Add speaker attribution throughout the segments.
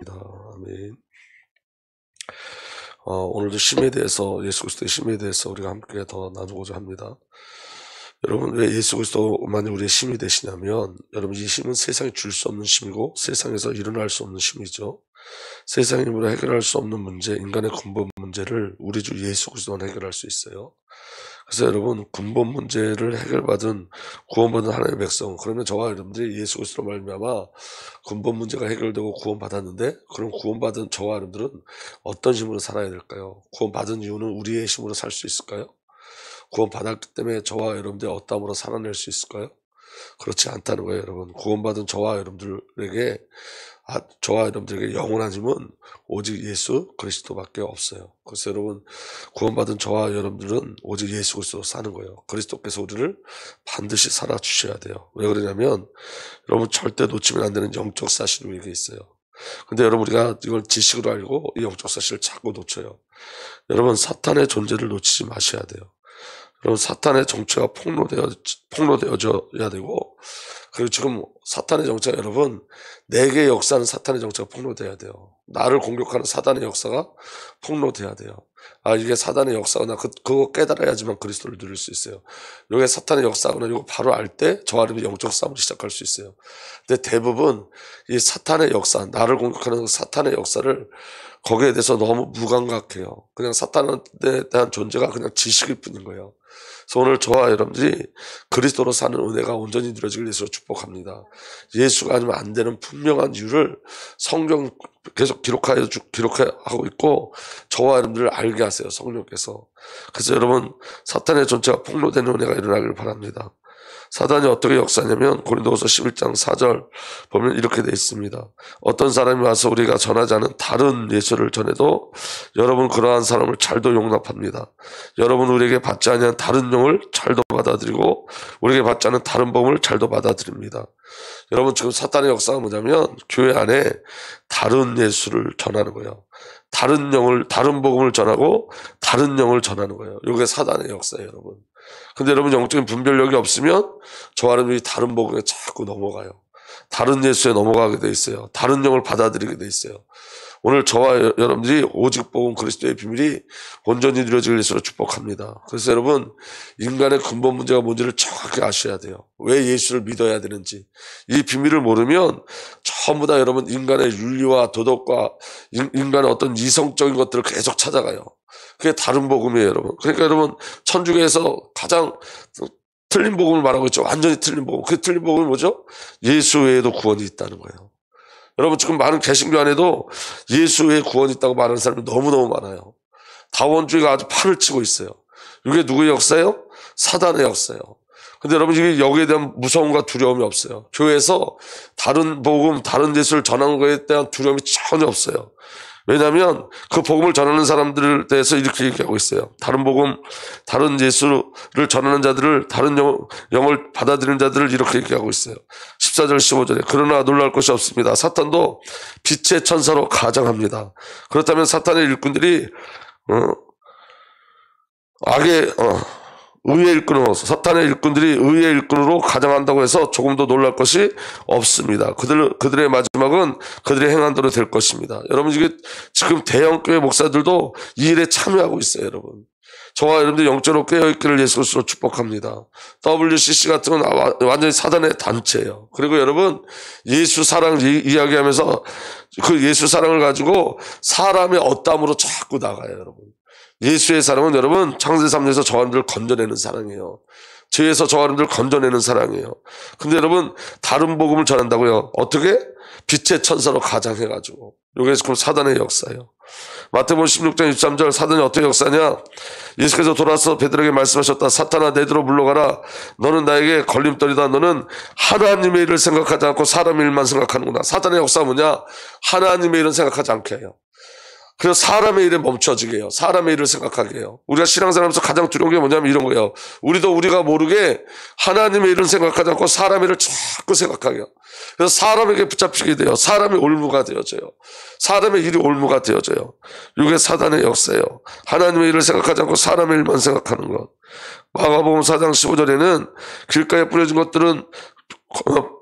Speaker 1: 아멘. 오늘도 심에 대해서, 예수 그리스도의 심에 대해서 우리가 함께 더 나누고자 합니다. 여러분, 왜 예수 그리스도만이 우리의 심이 되시냐면, 여러분, 이 심은 세상에 줄 수 없는 심이고 세상에서 일어날 수 없는 심이죠. 세상의 힘으로 해결할 수 없는 문제, 인간의 근본 문제를 우리 주 예수 그리스도만 해결할 수 있어요. 그래서 여러분, 근본 문제를 해결받은 구원받은 하나님의 백성, 그러면 저와 여러분들이 예수 그리스도로 말미암아 근본 문제가 해결되고 구원받았는데, 그럼 구원받은 저와 여러분들은 어떤 힘으로 살아야 될까요? 구원받은 이유는 우리의 힘으로 살 수 있을까요? 구원받았기 때문에 저와 여러분들이 어떠함으로 살아낼 수 있을까요? 그렇지 않다는 거예요, 여러분. 구원받은 저와 여러분들에게 영원한 힘은 오직 예수 그리스도밖에 없어요. 그래서 여러분, 구원받은 저와 여러분들은 오직 예수 그리스도로 사는 거예요. 그리스도께서 우리를 반드시 살아주셔야 돼요. 왜 그러냐면, 여러분 절대 놓치면 안 되는 영적 사실이 우리에게 있어요. 근데 여러분, 우리가 이걸 지식으로 알고 이 영적 사실을 자꾸 놓쳐요. 여러분, 사탄의 존재를 놓치지 마셔야 돼요. 여러분, 사탄의 정체가 폭로되어져야 되고, 그리고 지금 사탄의 정체가, 여러분, 내게 역사하는 사탄의 정체가 폭로돼야 돼요. 나를 공격하는 사탄의 역사가 폭로돼야 돼요. 이게 사탄의 역사구나. 그거 깨달아야지만 그리스도를 누릴 수 있어요. 이게 사탄의 역사구나. 이거 바로 알 때 저와 여러분이 영적 싸움을 시작할 수 있어요. 근데 대부분 이 사탄의 역사, 나를 공격하는 사탄의 역사를 거기에 대해서 너무 무감각해요. 그냥 사탄에 대한 존재가 그냥 지식일 뿐인 거예요. 그래서 오늘 저와 여러분들이 그리스도로 사는 은혜가 온전히 누려지길 위해서 축복합니다. 예수가 아니면 안 되는 분명한 이유를 성경 계속 기록하고 있고, 저와 여러분들을 알게 하세요, 성령께서. 그래서 여러분, 사탄의 존재가 폭로되는 은혜가 일어나길 바랍니다. 사단이 어떻게 역사냐면, 고린도후서 11장 4절 보면 이렇게 되어 있습니다. 어떤 사람이 와서 우리가 전하지 않은 다른 예수를 전해도 여러분 그러한 사람을 잘도 용납합니다. 여러분 우리에게 받지 아니한 다른 영을 잘도 받아들이고 우리에게 받지 않은 다른 복음을 잘도 받아들입니다. 여러분, 지금 사탄의 역사가 뭐냐면 교회 안에 다른 예수를 전하는 거예요. 다른 복음을 전하고 다른 영을 전하는 거예요. 이게 사단의 역사예요, 여러분. 근데 여러분, 영적인 분별력이 없으면 저와 여러분이 다른 복음에 자꾸 넘어가요. 다른 예수에 넘어가게 돼 있어요. 다른 영을 받아들이게 돼 있어요. 오늘 저와 여러분들이 오직 복음 그리스도의 비밀이 온전히 누려지길 위해서 축복합니다. 그래서 여러분, 인간의 근본 문제가 뭔지를 정확히 아셔야 돼요. 왜 예수를 믿어야 되는지. 이 비밀을 모르면 전부 다 여러분 인간의 윤리와 도덕과 인간의 어떤 이성적인 것들을 계속 찾아가요. 그게 다른 복음이에요, 여러분. 그러니까 여러분, 천주교에서 가장 틀린 복음을 말하고 있죠. 완전히 틀린 복음. 그 틀린 복음이 뭐죠? 예수 외에도 구원이 있다는 거예요. 여러분, 지금 많은 개신교 안에도 예수 외에 구원이 있다고 말하는 사람이 너무너무 많아요. 다원주의가 아주 판을 치고 있어요. 이게 누구의 역사예요? 사단의 역사예요. 근데 여러분, 이게 여기에 대한 무서움과 두려움이 없어요. 교회에서 다른 복음, 다른 예수를 전하는 것에 대한 두려움이 전혀 없어요. 왜냐하면 그 복음을 전하는 사람들에 대해서 이렇게 얘기하고 있어요. 다른 복음, 다른 예수를 전하는 자들을, 다른 영을 받아들이는 자들을 이렇게 얘기하고 있어요. 14절 15절에 그러나 놀랄 것이 없습니다. 사탄도 빛의 천사로 가장합니다. 그렇다면 사탄의 일꾼들이 의의 일꾼으로, 사탄의 일꾼들이 의의 일꾼으로 가장한다고 해서 조금도 놀랄 것이 없습니다. 그들의 마지막은 그들의 행한대로 될 것입니다. 여러분, 이게 지금 대형교회 목사들도 이 일에 참여하고 있어요, 여러분. 저와 여러분들 영적으로 깨어있기를 예수 그리스도로 축복합니다. WCC 같은 건 완전히 사단의 단체예요. 그리고 여러분, 예수 사랑 이야기하면서 그 예수 사랑을 가지고 사람의 어담으로 자꾸 나가요, 여러분. 예수의 사랑은 여러분, 창세기 3장에서 저와 여러분들 건져내는 사랑이에요. 죄에서 저와 여러분들 건져내는 사랑이에요. 근데 여러분, 다른 복음을 전한다고요. 어떻게? 빛의 천사로 가장해가지고. 이게 지금 사단의 역사예요. 마태복음 16장 23절, 사단이 어떻게 역사냐? 예수께서 돌아서 베드로에게 말씀하셨다. 사탄아, 내게로 물러가라. 너는 나에게 걸림돌이다. 너는 하나님의 일을 생각하지 않고 사람의 일만 생각하는구나. 사단의 역사가 뭐냐? 하나님의 일은 생각하지 않게 해요. 그래서 사람의 일에 멈춰지게 해요. 사람의 일을 생각하게 해요. 우리가 신앙생활하면서 가장 두려운 게 뭐냐면 이런 거예요. 우리가 모르게 하나님의 일을 생각하지 않고 사람의 일을 자꾸 생각하게 해요. 그래서 사람에게 붙잡히게 돼요. 사람이 올무가 되어져요. 사람의 일이 올무가 되어져요. 이게 사단의 역사예요. 하나님의 일을 생각하지 않고 사람의 일만 생각하는 것. 마가복음 4장 15절에는 길가에 뿌려진 것들은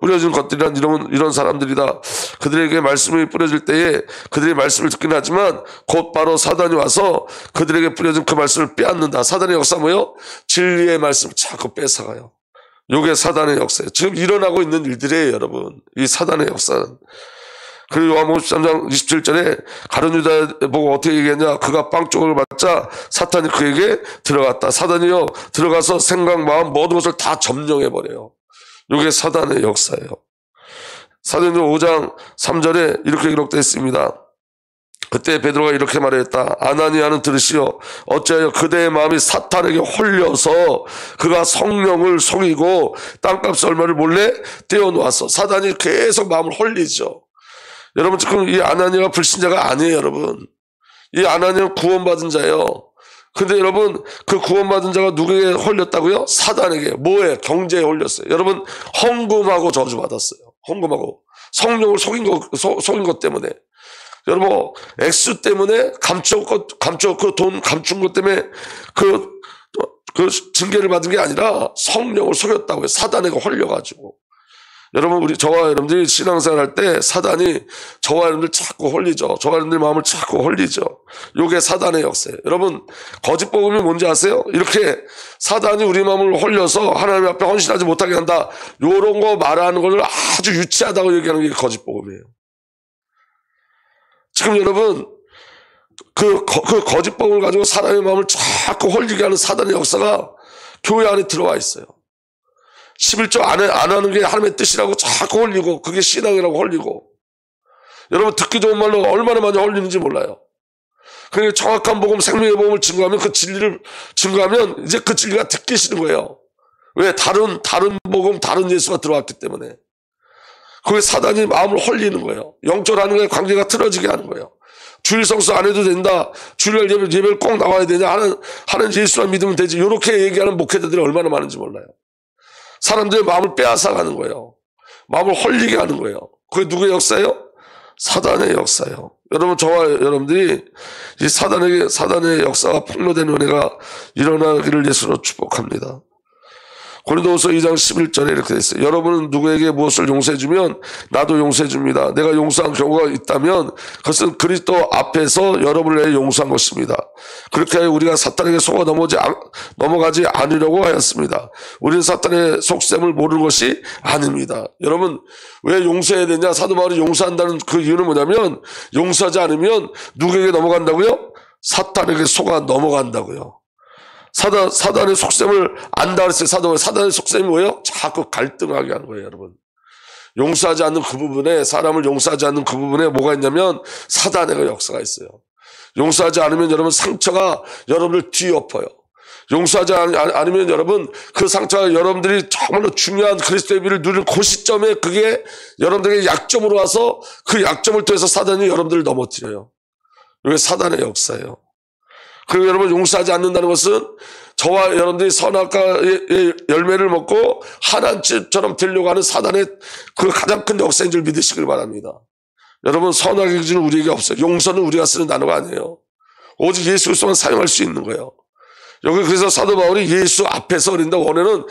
Speaker 1: 뿌려진 것들이란 이런 사람들이다. 그들에게 말씀이 뿌려질 때에 그들이 말씀을 듣긴 하지만 곧바로 사단이 와서 그들에게 뿌려진 그 말씀을 빼앗는다. 사단의 역사 뭐예요? 진리의 말씀을 자꾸 뺏어가요. 이게 사단의 역사예요. 지금 일어나고 있는 일들이에요, 여러분. 이 사단의 역사는. 그리고 요한복음 13장 27절에 가룟 유다 보고 어떻게 얘기했냐? 그가 빵 조각을 받자 사탄이 그에게 들어갔다. 사단이요 들어가서 생각, 마음 모든 것을 다 점령해버려요. 이게 사단의 역사예요. 사도행전 5장 3절에 이렇게 기록되어 있습니다. 그때 베드로가 이렇게 말했다. 아나니아는 들으시오. 어찌하여 그대의 마음이 사탄에게 홀려서 그가 성령을 속이고 땅값 얼마를 몰래 떼어놓았어. 사단이 계속 마음을 홀리죠. 여러분 지금 이 아나니아가 불신자가 아니에요, 여러분. 이 아나니아는 구원받은 자예요. 근데 여러분 그 구원받은 자가 누구에게 홀렸다고요? 사단에게. 뭐에? 경제에 홀렸어요. 여러분 헌금하고 저주받았어요. 헌금하고 성령을 속인 것 때문에. 여러분 액수 때문에 감추었고 돈 감춘 것 때문에 그 징계를 받은 게 아니라 성령을 속였다고요. 사단에게 홀려가지고. 여러분 저와 여러분들이 신앙생활 할 때 사단이 저와 여러분들 자꾸 홀리죠. 저와 여러분들 마음을 자꾸 홀리죠. 요게 사단의 역사예요. 여러분 거짓 복음이 뭔지 아세요? 이렇게 사단이 우리 마음을 홀려서 하나님 앞에 헌신하지 못하게 한다. 요런 거 말하는 걸 아주 유치하다고 얘기하는 게 거짓 복음이에요. 지금 여러분 그 거짓 복음을 가지고 사람의 마음을 자꾸 홀리게 하는 사단의 역사가 교회 안에 들어와 있어요. 11조 안 하는 게 하나님의 뜻이라고 자꾸 홀리고 그게 신앙이라고 홀리고. 여러분 듣기 좋은 말로 얼마나 많이 홀리는지 몰라요. 그러니까 정확한 복음, 생명의 복음을 증거하면 그 진리를 증거하면 이제 그 진리가 듣기 싫은 거예요. 왜? 다른 복음, 다른 예수가 들어왔기 때문에. 그게 사단이 마음을 홀리는 거예요. 영적으로 하는 거에 관계가 틀어지게 하는 거예요. 주일 성수 안 해도 된다. 주일 예배를 꼭 나와야 되냐 하는 예수만 믿으면 되지. 이렇게 얘기하는 목회자들이 얼마나 많은지 몰라요. 사람들의 마음을 빼앗아가는 거예요. 마음을 홀리게 하는 거예요. 그게 누구의 역사예요? 사단의 역사예요. 여러분 저와 여러분들이 이 사단의 역사가 폭로된 은혜가 일어나기를 예수로 축복합니다. 고린도후서 2장 11절에 이렇게 되어 있어요. 여러분은 누구에게 무엇을 용서해주면 나도 용서해줍니다. 내가 용서한 경우가 있다면 그것은 그리스도 앞에서 여러분을 위해 용서한 것입니다. 그렇게 하여 우리가 사탄에게 속아 넘어가지 않으려고 하였습니다. 우리는 사탄의 속셈을 모르는 것이 아닙니다. 여러분 왜 용서해야 되냐? 사도 바울이 용서한다는 그 이유는 뭐냐면 용서하지 않으면 누구에게 넘어간다고요? 사탄에게 속아 넘어간다고요. 사단의 속셈을 안다 그랬어요. 사단의 속셈이 뭐예요? 자꾸 갈등하게 하는 거예요, 여러분. 용서하지 않는 그 부분에, 사람을 용서하지 않는 그 부분에 뭐가 있냐면 사단의 역사가 있어요. 용서하지 않으면 여러분 상처가 여러분을 뒤엎어요. 용서하지 않으면 여러분 그 상처가 여러분들이 정말로 중요한 그리스도의 비를 누리는 그 시점에 그게 여러분들에게 약점으로 와서 그 약점을 통해서 사단이 여러분들을 넘어뜨려요. 이게 사단의 역사예요. 그리고 여러분 용서하지 않는다는 것은 저와 여러분들이 선악과의 열매를 먹고 하나님처럼 되려고 하는 사단의 그 가장 큰 역사인 줄 믿으시길 바랍니다. 여러분 선악의 기준은 우리에게 없어요. 용서는 우리가 쓰는 단어가 아니에요. 오직 예수 그리스도만 사용할 수 있는 거예요. 여기 그래서 사도 바울이 예수 앞에서 그린다. 원래는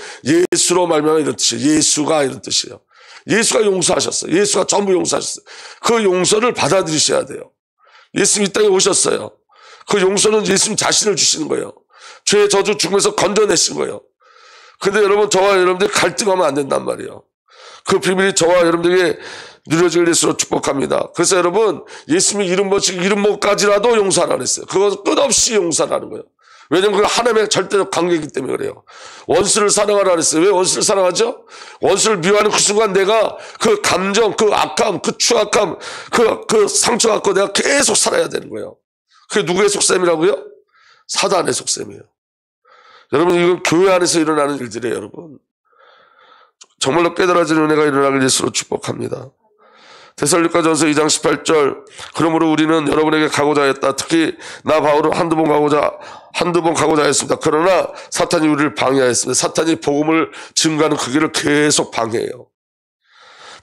Speaker 1: 예수로 말미암아 이런 뜻이에요. 예수가 이런 뜻이에요. 예수가 용서하셨어요. 예수가 전부 용서하셨어요. 그 용서를 받아들이셔야 돼요. 예수님 이 땅에 오셨어요. 그 용서는 예수님 자신을 주시는 거예요. 죄의 저주 죽음에서 건져내신 거예요. 근데 여러분 저와 여러분들이 갈등하면 안 된단 말이에요. 그 비밀이 저와 여러분들에게 누려질 예수로 축복합니다. 그래서 여러분 예수님이 이름 뭐까지라도 용서하라 그랬어요. 그거 끝없이 용서하라는 거예요. 왜냐면 그건 하나님의 절대적 관계이기 때문에 그래요. 원수를 사랑하라 그랬어요. 왜 원수를 사랑하죠? 원수를 미워하는 그 순간 내가 그 감정, 그 악함, 그 추악함, 그 상처 갖고 내가 계속 살아야 되는 거예요. 그게 누구의 속셈이라고요? 사단의 속셈이에요. 여러분 이건 교회 안에서 일어나는 일들이에요. 여러분 정말로 깨달아지는 은혜가 일어나길 예수로 축복합니다. 데살로니가전서 2장 18절 그러므로 우리는 여러분에게 가고자 했다. 특히 나 바울은 한두 번 가고자 했습니다. 그러나 사탄이 우리를 방해하였습니다. 사탄이 복음을 증거하는 그 길을 계속 방해해요.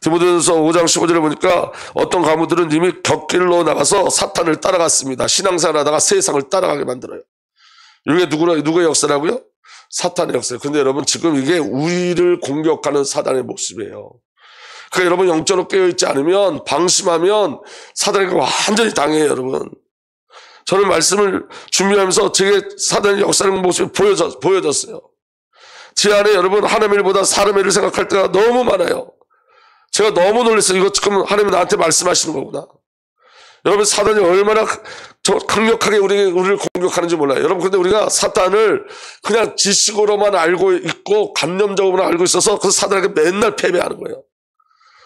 Speaker 1: 디모데전서 5장 15절에 보니까 어떤 가무들은 이미 곁길로 나가서 사탄을 따라갔습니다. 신앙생활 하다가 세상을 따라가게 만들어요. 이게 누구의 역사라고요? 사탄의 역사예요. 근데 여러분 지금 이게 우리를 공격하는 사단의 모습이에요. 그러니까 여러분 영적으로 깨어있지 않으면, 방심하면 사단에게 완전히 당해요, 여러분. 저는 말씀을 준비하면서 제게 사단의 역사하는 모습이 보여졌어요. 제 안에 여러분 하나님의 일보다 사람의 일을 생각할 때가 너무 많아요. 제가 너무 놀랐어요. 이거 지금 하나님이 나한테 말씀하시는 거구나. 여러분 사단이 얼마나 강력하게 우리를 공격하는지 몰라요. 여러분 근데 우리가 사단을 그냥 지식으로만 알고 있고 감염적으로만 알고 있어서 그 사단에게 맨날 패배하는 거예요.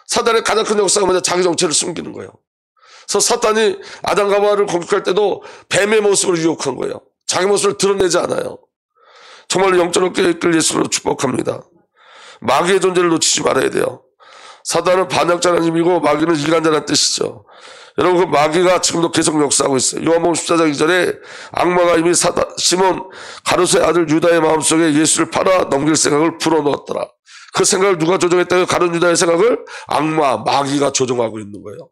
Speaker 1: 사단의 가장 큰 역사가 뭐냐? 자기 정체를 숨기는 거예요. 그래서 사단이 아담과 하와를 공격할 때도 뱀의 모습으로 유혹한 거예요. 자기 모습을 드러내지 않아요. 정말 영적으로 깨어있길 예수로 축복합니다. 마귀의 존재를 놓치지 말아야 돼요. 사단은 반역자라는 의미고 마귀는 일간자라는 뜻이죠. 여러분 그 마귀가 지금도 계속 역사하고 있어요. 요한복음 14장 2절에 악마가 이미 시몬 가룟의 아들 유다의 마음속에 예수를 팔아 넘길 생각을 불어넣었더라. 그 생각을 누가 조종했다고? 가룟 유다의 생각을 마귀가 조종하고 있는 거예요.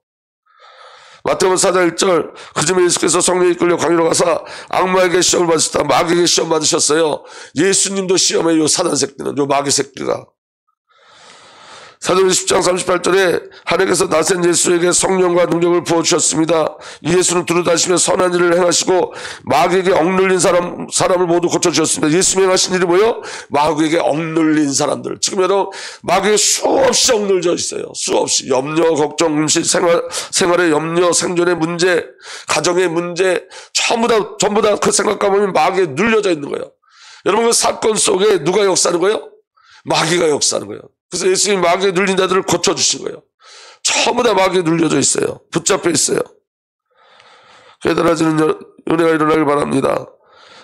Speaker 1: 마태복음 4장 1절 그쯤에 예수께서 성령에 이끌려 광야로 가서 악마에게 시험을 받으셨다. 마귀에게 시험 받으셨어요. 예수님도 시험해요. 요 사단 새끼는, 요 마귀 새끼가. 사도행전 10장 38절에 하나님께서 나센 예수에게 성령과 능력을 부어주셨습니다. 이 예수는 두루다니시며 선한 일을 행하시고 마귀에게 억눌린 사람을 모두 고쳐주셨습니다. 예수님이 행하신 일이 뭐예요? 마귀에게 억눌린 사람들. 지금 여러분 마귀에게 수없이 억눌져 있어요. 수없이. 염려, 걱정, 음식, 생활의 염려, 생존의 문제, 가정의 문제, 전부 다 그 생각과 보면 마귀에 눌려져 있는 거예요. 여러분 그 사건 속에 누가 역사하는 거예요? 마귀가 역사하는 거예요. 그래서 예수님이 마귀에 눌린 자들을 고쳐주신 거예요. 전부 다 마귀에 눌려져 있어요. 붙잡혀 있어요. 깨달아지는 은혜가 일어나길 바랍니다.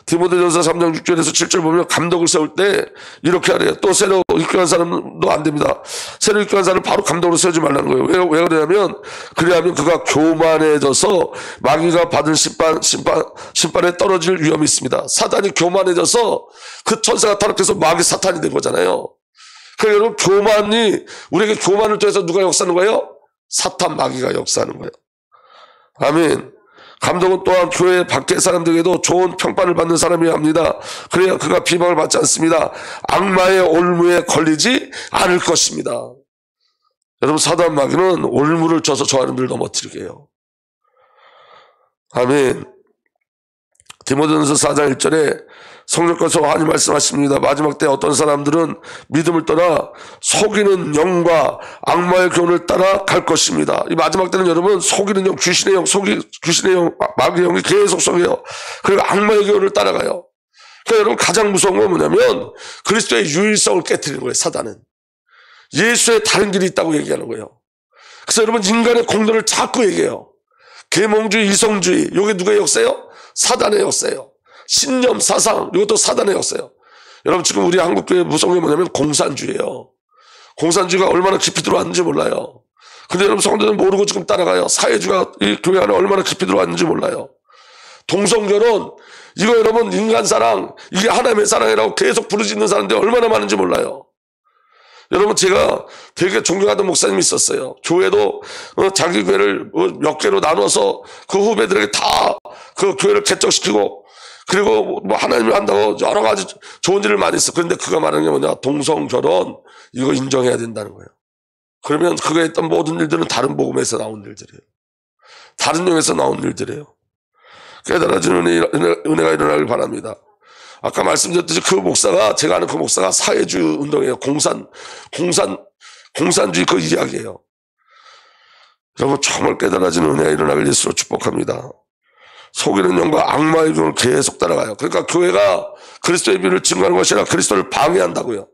Speaker 1: 디모데전서 3장 6절에서 7절 보면 감독을 세울 때 이렇게 하래요. 또 새로 입교한 사람도 안 됩니다. 새로 입교한 사람을 바로 감독으로 세우지 말라는 거예요. 왜 그러냐면 그가 교만해져서 마귀가 받은 심판에 떨어질 위험이 있습니다. 사단이 교만해져서 그 천사가 타락해서 마귀 사탄이 된 거잖아요. 그러니까 여러분 교만이 우리에게 교만을 통해서 누가 역사하는 거예요? 사탄 마귀가 역사하는 거예요. 아멘. 감독은 또한 교회 밖의 사람들에게도 좋은 평판을 받는 사람이어야 합니다. 그래야 그가 비방을 받지 않습니다. 악마의 올무에 걸리지 않을 것입니다. 여러분 사단 마귀는 올무를 쳐서 저 하나님을 넘어뜨리게 해요. 아멘. 디모데전서 4장 1절에 성령께서 하나님 말씀하십니다. 마지막 때 어떤 사람들은 믿음을 떠나 속이는 영과 악마의 교훈을 따라 갈 것입니다. 이 마지막 때는 여러분 속이는 영, 귀신의 영, 마귀의 영이 계속 속여요. 그리고 악마의 교훈을 따라가요. 그러니까 여러분 가장 무서운 건 뭐냐면 그리스도의 유일성을 깨트리는 거예요. 사단은. 예수의 다른 길이 있다고 얘기하는 거예요. 그래서 여러분 인간의 공로를 자꾸 얘기해요. 계몽주의, 이성주의, 이게 누구의 역사예요? 사단의 역사예요. 신념, 사상, 이것도 사단의 역사예요. 여러분 지금 우리 한국교회 무서운 게 뭐냐면 공산주의예요. 공산주의가 얼마나 깊이 들어왔는지 몰라요. 근데 여러분 성도들은 모르고 지금 따라가요. 사회주의가 이 교회 안에 얼마나 깊이 들어왔는지 몰라요. 동성결혼, 이거 여러분 인간사랑, 이게 하나님의 사랑이라고 계속 부르짖는 사람들이 얼마나 많은지 몰라요. 여러분 제가 되게 존경하던 목사님이 있었어요. 교회도 자기 교회를 몇 개로 나눠서 그 후배들에게 다 그 교회를 개척시키고 그리고 뭐 하나님이 한다고 여러 가지 좋은 일을 많이 했어. 그런데 그가 말하는 게 뭐냐? 동성결혼 이거 인정해야 된다는 거예요. 그러면 그가 했던 모든 일들은 다른 복음에서 나온 일들이에요. 다른 영에서 나온 일들이에요. 깨달아지는 은혜가 일어나길 바랍니다. 아까 말씀드렸듯이 그 목사가, 제가 아는 그 목사가 사회주의 운동이에요. 공산주의 그 이야기예요. 여러분 정말 깨달아지는 은혜가 일어나길 예수로 축복합니다. 속이는 영과 악마의 교훈을 계속 따라가요. 그러니까 교회가 그리스도의 비를 증거하는 것이 아니라 그리스도를 방해한다고요.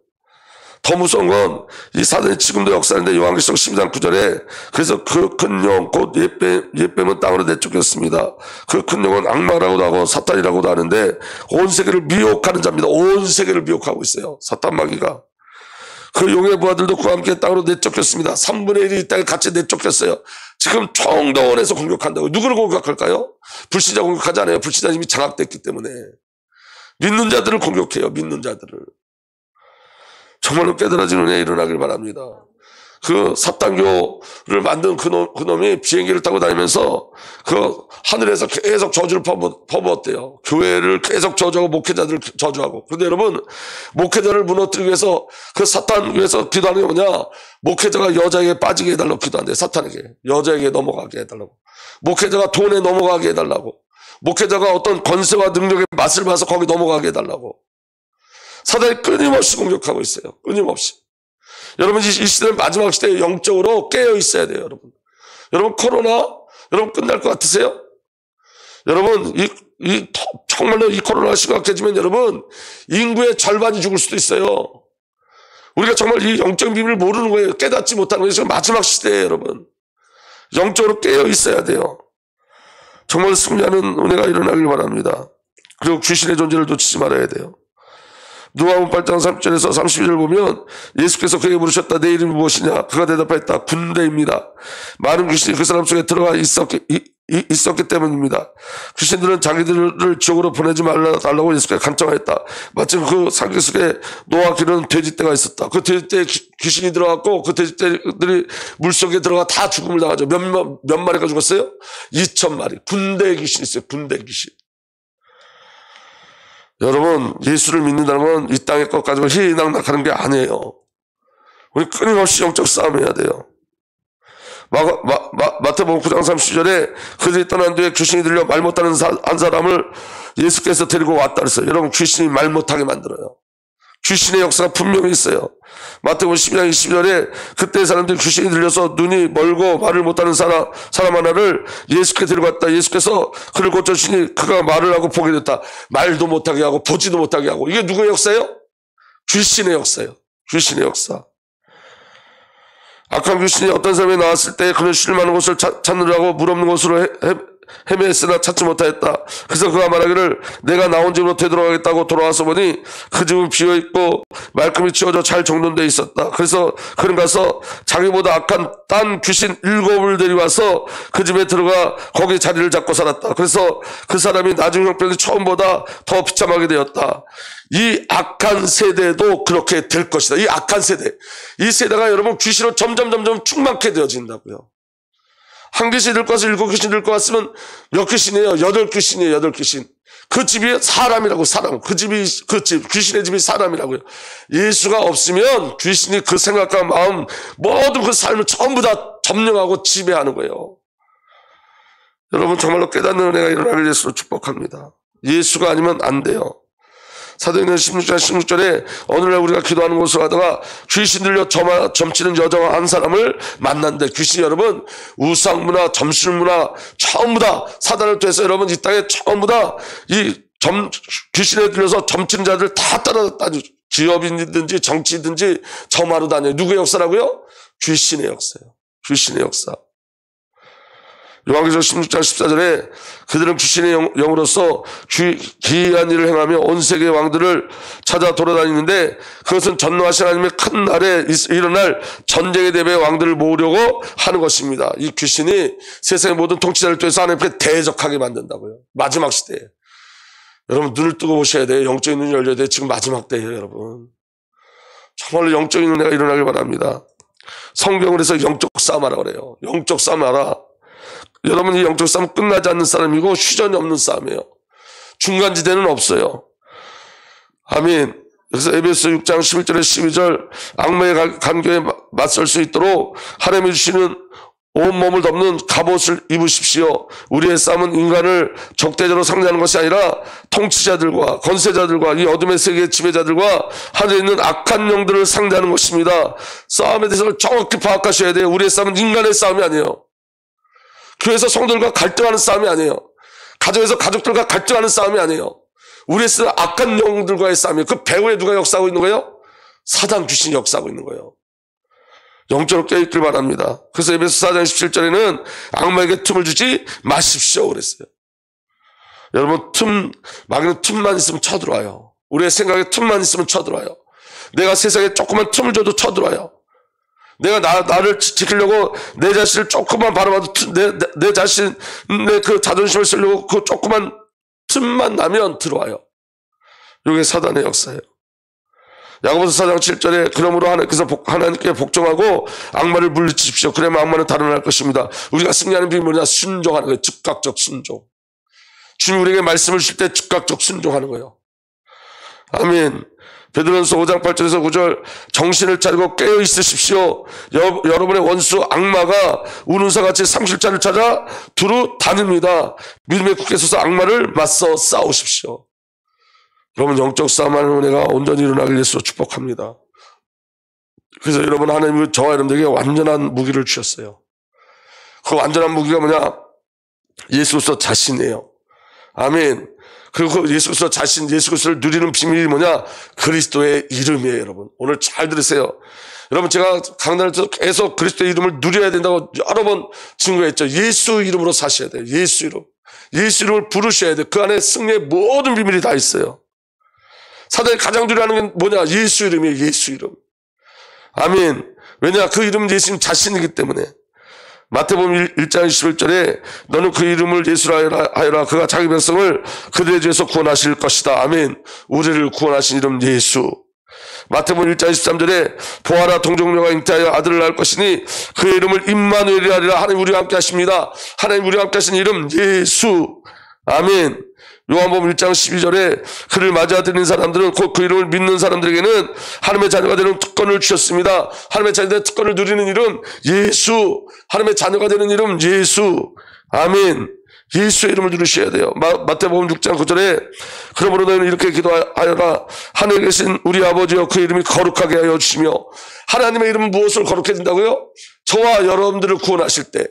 Speaker 1: 더 무서운 건 이 사단이 지금도 역사하는데 요한계시록 12장 9절에 그래서 그 큰 영 곧 옛뱀은 땅으로 내쫓겼습니다. 그 큰 영은 악마라고도 하고 사탄이라고도 하는데 온 세계를 미혹하는 자입니다. 온 세계를 미혹하고 있어요. 사탄 마귀가. 그 용의 부하들도 그와 함께 땅으로 내쫓겼습니다. 3분의 1이 이 땅에 같이 내쫓겼어요. 지금 총동원해서 공격한다고. 누구를 공격할까요? 불신자 공격하지 않아요. 불신자 이미 장악됐기 때문에. 믿는 자들을 공격해요. 믿는 자들을. 정말로 깨달아지는 은혜 일어나길 바랍니다. 그 사탄교를 만든 그놈이 비행기를 타고 다니면서 그 하늘에서 계속 저주를 퍼부었대요. 교회를 계속 저주하고 목회자들을 저주하고. 그런데 여러분, 목회자를 무너뜨리기 위해서 그 사탄교에서 기도하는 게 뭐냐? 목회자가 여자에게 빠지게 해달라고 기도한대요. 사탄에게. 여자에게 넘어가게 해달라고. 목회자가 돈에 넘어가게 해달라고. 목회자가 어떤 권세와 능력의 맛을 봐서 거기 넘어가게 해달라고. 사단이 끊임없이 공격하고 있어요. 끊임없이. 여러분, 이 시대는 마지막 시대에 영적으로 깨어 있어야 돼요, 여러분. 여러분, 코로나, 여러분 끝날 것 같으세요? 여러분, 정말로 이 코로나가 심각해지면 여러분, 인구의 절반이 죽을 수도 있어요. 우리가 정말 이 영적 비밀을 모르는 거예요. 깨닫지 못하는 거예요. 지금 마지막 시대에 여러분. 영적으로 깨어 있어야 돼요. 정말 승리하는 은혜가 일어나길 바랍니다. 그리고 귀신의 존재를 놓치지 말아야 돼요. 누가복음 8장 3절에서 32절 보면 예수께서 그에게 물으셨다. 내 이름이 무엇이냐? 그가 대답했다. 군대입니다. 많은 귀신이 그 사람 속에 들어가 있었기 때문입니다. 귀신들은 자기들을 지옥으로 보내지 말라고 예수께서 간청하였다. 마침 그 상기 속에 노아 기르는 돼지떼가 있었다. 그 돼지떼에 귀신이 들어갔고 그 돼지떼들이 물속에 들어가 다 죽음을 당하죠. 몇 마리가 죽었어요? 2,000마리. 군대 귀신이 있어요. 군대 귀신. 여러분, 예수를 믿는다는 건 이 땅의 것 가지고 희희낙낙하는 게 아니에요. 우리 끊임없이 영적 싸움해야 돼요. 마태복음 9장 30절에 그들이 떠난 뒤에 귀신이 들려 말 못하는 한 사람을 예수께서 데리고 왔다 그랬어요. 여러분, 귀신이 말 못하게 만들어요. 귀신의 역사가 분명히 있어요. 마태복음 12장 20절에 그때 사람들이 귀신이 들려서 눈이 멀고 말을 못하는 사람 하나를 예수께 데려갔다. 예수께서 그를 고쳐주시니 그가 말을 하고 보게 됐다. 말도 못하게 하고 보지도 못하게 하고. 이게 누구의 역사예요? 귀신의 역사예요. 귀신의 역사. 악한 귀신이 어떤 사람이 나왔을 때 그는 쉴 만한 곳을 찾느라고 물 없는 곳으로 헤매했으나 찾지 못하였다. 그래서 그가 말하기를 내가 나온 집으로 되돌아가겠다고 돌아와서 보니 그 집은 비어있고 말끔히 치워져 잘 정돈되어 있었다. 그래서 그는 가서 자기보다 악한 딴 귀신 7을 데려와서 그 집에 들어가 거기 자리를 잡고 살았다. 그래서 그 사람이 나중 형편이 처음보다 더 비참하게 되었다. 이 악한 세대도 그렇게 될 것이다. 이 악한 세대. 이 세대가 여러분 귀신으로 점점 충만케 되어진다고요. 한 귀신 들 것 같으면 7귀신 들 것 같으면 몇 귀신이에요? 8귀신이에요. 8귀신. 그 집이 사람이라고. 사람. 그 집, 귀신의 집이 사람이라고요. 예수가 없으면 귀신이 그 생각과 마음, 모든 그 삶을 전부 다 점령하고 지배하는 거예요. 여러분, 정말로 깨닫는 은혜가 일어나길 예수로 축복합니다. 예수가 아니면 안 돼요. 사도행전 16장 16절에 어느 날 우리가 기도하는 곳으로 가다가 귀신 들려 점치는 여자와 한 사람을 만났는데, 귀신이 여러분 우상문화, 점술문화 전부 다 사단을 통해서 여러분 이 땅에 전부 다 이 귀신에 들려서 점치는 자들 다 따라다니죠. 기업인이든지 정치든지 점하러 다녀요. 누구의 역사라고요? 귀신의 역사예요. 귀신의 역사. 요한계시록 16장 14절에 그들은 귀신의 영으로서 기이한 일을 행하며 온 세계의 왕들을 찾아 돌아다니는데 그것은 전노하신 하나님의 큰 날에 일어날 전쟁에 대비해 왕들을 모으려고 하는 것입니다. 이 귀신이 세상의 모든 통치자를 통해서 하나님께 대적하게 만든다고요. 마지막 시대에. 여러분, 눈을 뜨고 보셔야 돼요. 영적인 눈이 열려야 돼요. 지금 마지막 때예요, 여러분. 정말로 영적인 은혜가 일어나길 바랍니다. 성경을 해서 영적 싸움하라 그래요. 영적 싸움하라. 여러분, 이 영적 싸움은 끝나지 않는 싸움이고 휴전이 없는 싸움이에요. 중간지대는 없어요. 아멘. 그래서 에베소 6장 11절에 12절 악마의 간교에 맞설 수 있도록 하나님이 주시는 온몸을 덮는 갑옷을 입으십시오. 우리의 싸움은 인간을 적대적으로 상대하는 것이 아니라 통치자들과 권세자들과 이 어둠의 세계의 지배자들과 하늘에 있는 악한 영들을 상대하는 것입니다. 싸움에 대해서 정확히 파악하셔야 돼요. 우리의 싸움은 인간의 싸움이 아니에요. 교회에서 성도들과 갈등하는 싸움이 아니에요. 가정에서 가족들과 갈등하는 싸움이 아니에요. 우리의 싸움은 악한 영들과의 싸움이에요. 그 배후에 누가 역사하고 있는 거예요? 사단 귀신이 역사하고 있는 거예요. 영적으로 깨어있길 바랍니다. 그래서 에베소 4장 17절에는 악마에게 틈을 주지 마십시오 그랬어요. 여러분, 마귀는 틈만 있으면 쳐들어와요. 우리의 생각에 틈만 있으면 쳐들어와요. 내가 세상에 조그만 틈을 줘도 쳐들어와요. 내가 나를 지키려고 내 자신을 조금만 바라봐도 내 자신의 그 자존심을 쓰려고 그 조그만 틈만 나면 들어와요. 이게 사단의 역사예요. 야고보서 4장 7절에 그러므로 하나님께 복종하고 악마를 물리치십시오. 그러면 악마는 달아날 것입니다. 우리가 승리하는 비밀이 뭐냐? 순종하는 거예요. 즉각적 순종. 주님 우리에게 말씀을 주실 때 즉각적 순종하는 거예요. 아멘. 베드로전서 5장 8절에서 9절 정신을 차리고 깨어 있으십시오. 여러분의 원수 악마가 우는사같이 삼킬자를 찾아 두루 다닙니다. 믿음의 굳게 서서 악마를 맞서 싸우십시오. 여러분 영적 싸움하는 은혜가 온전히 일어나길 예수로 축복합니다. 그래서 여러분 하나님은 저와 여러분들에게 완전한 무기를 주셨어요. 그 완전한 무기가 뭐냐? 예수 그리스도 자신이에요. 아멘. 그리고 예수 그리스도 자신, 예수 그리스도를 누리는 비밀이 뭐냐? 그리스도의 이름이에요, 여러분. 오늘 잘 들으세요. 여러분 제가 강단에서 계속 그리스도의 이름을 누려야 된다고 여러 번 증거했죠. 예수 이름으로 사셔야 돼요. 예수 이름. 예수 이름을 부르셔야 돼요. 그 안에 승리의 모든 비밀이 다 있어요. 사단이 가장 두려워하는 게 뭐냐? 예수 이름이에요. 예수 이름. 아멘. 왜냐? 그 이름은 예수님 자신이기 때문에. 마태복음 1장 21절에 너는 그 이름을 예수라 하여라. 그가 자기 백성을 그들의 죄에서 구원하실 것이다. 아멘. 우리를 구원하신 이름 예수. 마태복음 1장 23절에 보아라 동정녀가 잉태하여 아들을 낳을 것이니 그의 이름을 임마누엘이라 하리라. 하나님 우리와 함께 하십니다. 하나님 우리와 함께 하신 이름 예수. 아멘. 요한복음 1장 12절에 그를 맞아들인 사람들은 곧 그 이름을 믿는 사람들에게는 하나님의 자녀가 되는 특권을 주셨습니다. 하나님의 자녀가 되는 특권을 누리는 이름 예수. 하나님의 자녀가 되는 이름 예수. 아멘. 예수의 이름을 누리셔야 돼요. 마태복음 6장 9절에 그러므로 너희는 이렇게 기도하여라. 하늘에 계신 우리 아버지여 그 이름이 거룩하게 하여 주시며. 하나님의 이름은 무엇을 거룩해 준다고요? 저와 여러분들을 구원하실 때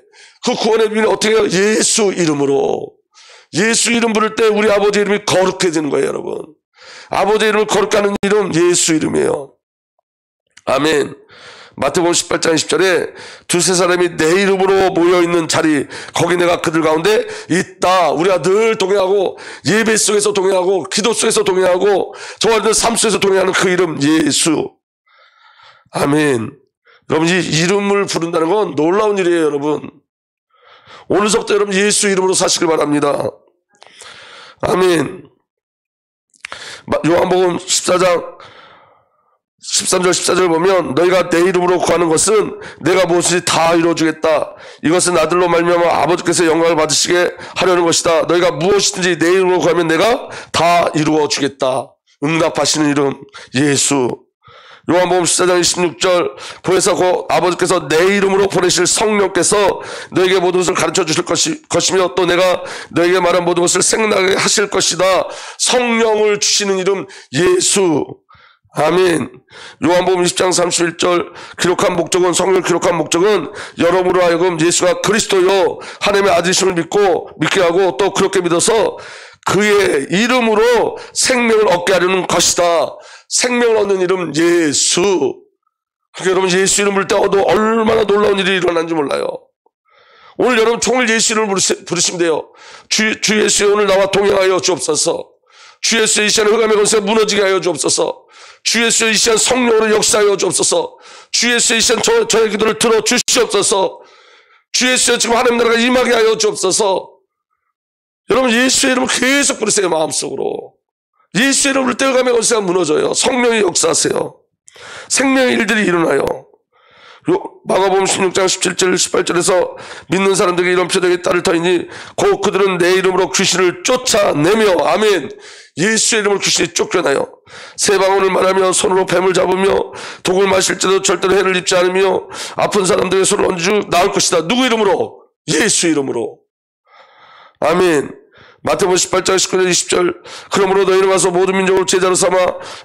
Speaker 1: 그 구원의 비밀은 어떻게 해요? 예수 이름으로. 예수 이름 부를 때 우리 아버지 이름이 거룩해지는 거예요, 여러분. 아버지 이름을 거룩게 하는 이름 예수 이름이에요. 아멘. 마태복음 18장 20절에 두세 사람이 내 이름으로 모여있는 자리 거기 내가 그들 가운데 있다. 우리가 늘 동행하고 예배 속에서 동행하고 기도 속에서 동행하고 저와 늘 삶 속에서 동행하는 그 이름 예수. 아멘. 여러분 이 이름을 부른다는 건 놀라운 일이에요, 여러분. 오늘서부터 여러분 예수 이름으로 사시길 바랍니다. 아멘. 요한복음 14장 13절 14절 보면 너희가 내 이름으로 구하는 것은 내가 무엇이든지 다 이루어주겠다. 이것은 아들로 말미암아 아버지께서 영광을 받으시게 하려는 것이다. 너희가 무엇이든지 내 이름으로 구하면 내가 다 이루어주겠다. 응답하시는 이름 예수. 요한복음 14장 26절 보혜사 곧 아버지께서 내 이름으로 보내실 성령께서 너에게 모든 것을 가르쳐 주실 것이며 또 내가 너에게 말한 모든 것을 생각나게 하실 것이다. 성령을 주시는 이름 예수. 아멘. 요한복음 20장 31절 기록한 목적은 성령을 기록한 목적은 여러분으로 하여금 예수가 그리스도요 하나님의 아들이심을 믿게 하고 또 그렇게 믿어서 그의 이름으로 생명을 얻게 하려는 것이다. 생명을 얻는 이름 예수. 그러니까 여러분 예수 이름 부를 때 얼마나 놀라운 일이 일어나는지 몰라요. 오늘 여러분 종일 예수 이름을 부르시면 돼요. 주 예수여 오늘 나와 동행하여 주옵소서. 주 예수여 이 시간 흑암의 권세가 무너지게 하여 주옵소서. 주 예수여 이 시간 성령으로 역사하여 주옵소서. 주 예수여 이 시간 저의 기도를 들어 주시옵소서. 주 예수여 지금 하나님 나라가 임하게 하여 주옵소서. 여러분 예수의 이름을 계속 부르세요. 마음속으로. 예수의 이름을 부를 때 흑암의 권세가 무너져요. 성령이 역사하세요. 생명의 일들이 일어나요. 마가복음 16장 17절 18절에서 믿는 사람들에게 이런 표적이 따를 터이니 곧 그들은 내 이름으로 귀신을 쫓아내며 아멘. 예수의 이름으로 귀신이 쫓겨나요. 새 방언을 말하며 손으로 뱀을 잡으며 독을 마실지도 절대로 해를 입지 않으며 아픈 사람들의 손을 얹어 나을 것이다. 누구 이름으로? 예수 이름으로. 아멘. 마태복음 18장 19절 20절 그러므로 너희는 가서 모든 민족을 제자로 삼아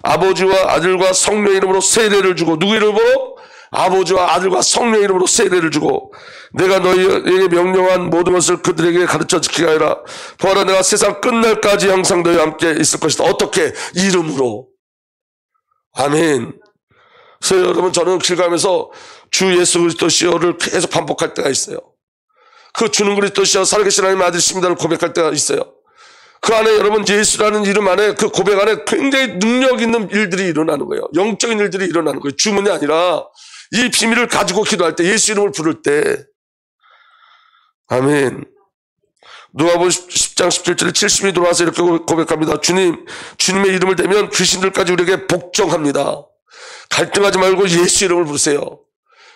Speaker 1: 아버지와 아들과 성령의 이름으로 세례를 주고 누구 이름으로? 아버지와 아들과 성령의 이름으로 세례를 주고 내가 너희에게 명령한 모든 것을 그들에게 가르쳐 지키게 하여라. 보아라 내가 세상 끝날까지 항상 너희와 함께 있을 것이다. 어떻게? 이름으로. 아멘. 그래서 여러분 저는 길 가면서 주 예수 그리스도시여를 계속 반복할 때가 있어요. 그 주는 그리스도시여 살아계신 하나님의 아들이십니다를 고백할 때가 있어요. 그 안에 여러분 예수라는 이름 안에 그 고백 안에 굉장히 능력 있는 일들이 일어나는 거예요. 영적인 일들이 일어나는 거예요. 주문이 아니라 이 비밀을 가지고 기도할 때 예수 이름을 부를 때 아멘. 누가복음 10장 17절에 70이 돌아와서 이렇게 고백합니다. 주님의 이름을 대면 귀신들까지 우리에게 복종합니다. 갈등하지 말고 예수 이름을 부르세요.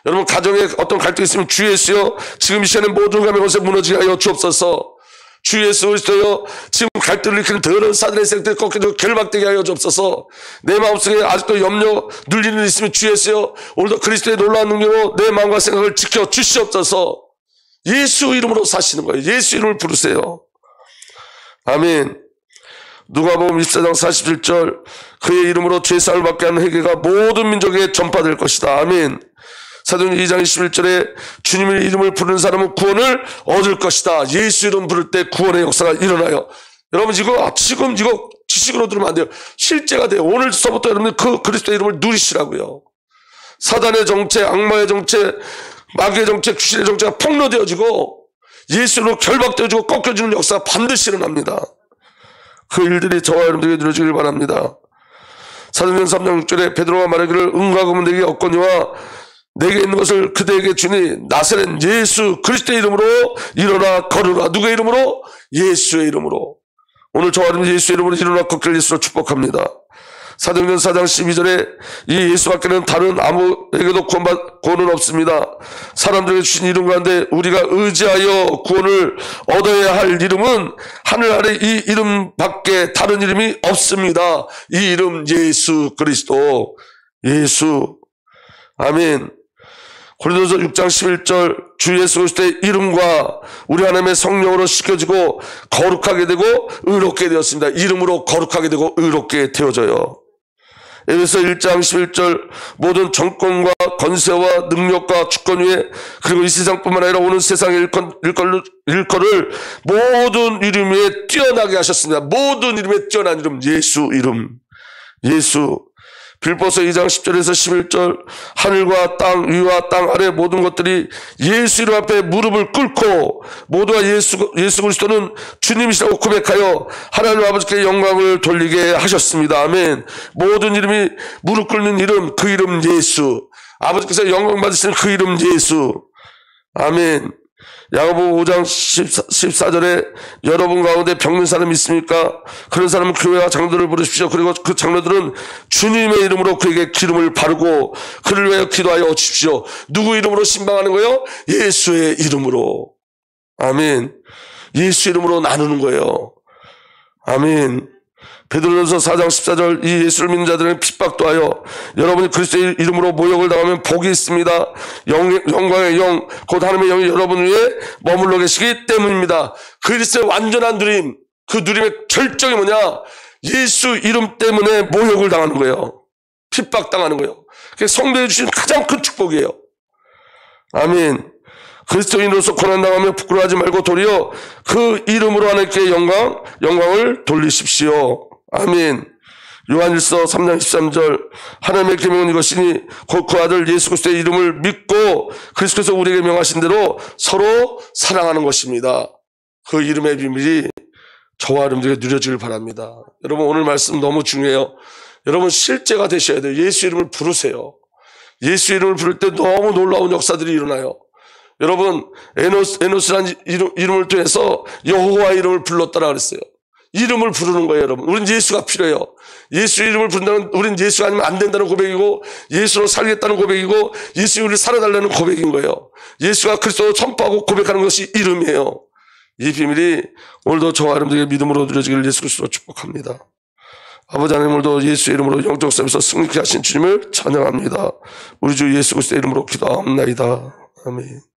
Speaker 1: 여러분 가정에 어떤 갈등이 있으면 주 예수여 지금 이 시간에 모든 감의 것에 무너지게 하여 주옵소서. 주 예수 그리스도여 지금 갈등을 일으키는 더러운 사단의 세력들이 꺾여지고 결박되게 하여 주옵소서. 내 마음속에 아직도 염려 눌리는 일 있으면 주 예수여 오늘도 그리스도의 놀라운 능력으로 내 마음과 생각을 지켜 주시옵소서. 예수 이름으로 사시는 거예요. 예수 이름을 부르세요. 아멘. 누가복음 24장 47절 그의 이름으로 죄사함을 받게 하는 회개가 모든 민족에게 전파될 것이다. 아멘. 사도행전 2장 21절에 주님의 이름을 부르는 사람은 구원을 얻을 것이다. 예수 이름 부를 때 구원의 역사가 일어나요. 여러분 지금 이거 지식으로 들으면 안 돼요. 실제가 돼요. 오늘서부터 여러분들 그 그리스도의 이름을 누리시라고요. 사단의 정체, 악마의 정체, 마귀의 정체, 귀신의 정체가 폭로되어지고 예수로 결박되어지고 꺾여지는 역사가 반드시 일어납니다. 그 일들이 저와 여러분들에게 누려지길 바랍니다. 사도행전 3장 6절에 베드로가 말하기를 은과 금은 내게 없거니와 내게 있는 것을 그대에게 주니 나사렛 예수 그리스도의 이름으로 일어나 걸으라. 누구의 이름으로? 예수의 이름으로. 오늘 저와 여러분 예수의 이름으로 일어나 걷길 예수로 축복합니다. 사도행전 4장 12절에 이 예수밖에는 다른 아무에게도 구원은 없습니다. 사람들에게 주신 이름 가운데 우리가 의지하여 구원을 얻어야 할 이름은 하늘 아래 이 이름밖에 다른 이름이 없습니다. 이 이름 예수 그리스도. 예수. 아멘. 고린도서 6장 11절 주 예수 그리스도의 이름과 우리 하나님의 성령으로 씻겨지고 거룩하게 되고 의롭게 되었습니다. 이름으로 거룩하게 되고 의롭게 되어져요. 에베소 1장 11절 모든 정권과 권세와 능력과 주권 위에 그리고 이 세상뿐만 아니라 오는 세상의 일거를 모든 이름 위에 뛰어나게 하셨습니다. 모든 이름에 뛰어난 이름 예수 이름. 예수. 빌보서 2장 10절에서 11절 하늘과 땅 위와 땅 아래 모든 것들이 예수 이름 앞에 무릎을 꿇고 모두가 예수 그리스도는 주님이시라고 고백하여 하나님 아버지께 영광을 돌리게 하셨습니다. 아멘. 모든 이름이 무릎 꿇는 이름 그 이름 예수. 아버지께서 영광 받으시는 그 이름 예수. 아멘. 야고보 5장 14절에 여러분 가운데 병든 사람이 있습니까? 그런 사람은 교회와 장로들을 부르십시오. 그리고 그 장로들은 주님의 이름으로 그에게 기름을 바르고 그를 위하여 기도하여 주십시오. 누구 이름으로 신방하는 거예요? 예수의 이름으로. 아멘. 예수 이름으로 나누는 거예요. 아멘. 베드로전서 4장 14절 이 예수를 믿는 자들은 핍박도 하여 여러분이 그리스도의 이름으로 모욕을 당하면 복이 있습니다. 영광의 영 곧 하나님의 영이 여러분 위에 머물러 계시기 때문입니다. 그리스도의 완전한 누림, 그 누림의 결정이 뭐냐? 예수 이름 때문에 모욕을 당하는 거예요. 핍박당하는 거예요. 그게 성도에 주신 가장 큰 축복이에요. 아멘. 그리스도인으로서 고난당하며 부끄러워하지 말고 도리어 그 이름으로 하나님께 영광을 돌리십시오. 아멘. 요한일서 3장 13절 하나님의 계명은 이것이니 곧 그 아들 예수 그리스도의 이름을 믿고 그리스도께서 우리에게 명하신 대로 서로 사랑하는 것입니다. 그 이름의 비밀이 저와 여러분들에게 누려지길 바랍니다. 여러분 오늘 말씀 너무 중요해요. 여러분 실제가 되셔야 돼요. 예수 이름을 부르세요. 예수 이름을 부를 때 너무 놀라운 역사들이 일어나요. 여러분 에노스라는 이름을 통해서 여호와 이름을 불렀다라 그랬어요. 이름을 부르는 거예요. 여러분 우린 예수가 필요해요. 예수 이름을 부른다는 우린 예수가 아니면 안 된다는 고백이고 예수로 살겠다는 고백이고 예수 우리를 살아달라는 고백인 거예요. 예수가 그리스도로 선포하고 고백하는 것이 이름이에요. 이 비밀이 오늘도 저와 여러분들에게 믿음으로 누려지기를 예수 그리스도로 축복합니다. 아버지 하나님 오늘도 예수 이름으로 영적 싸움에서 승리케 하신 주님을 찬양합니다. 우리 주 예수 그리스도의 이름으로 기도하옵나이다. 아멘.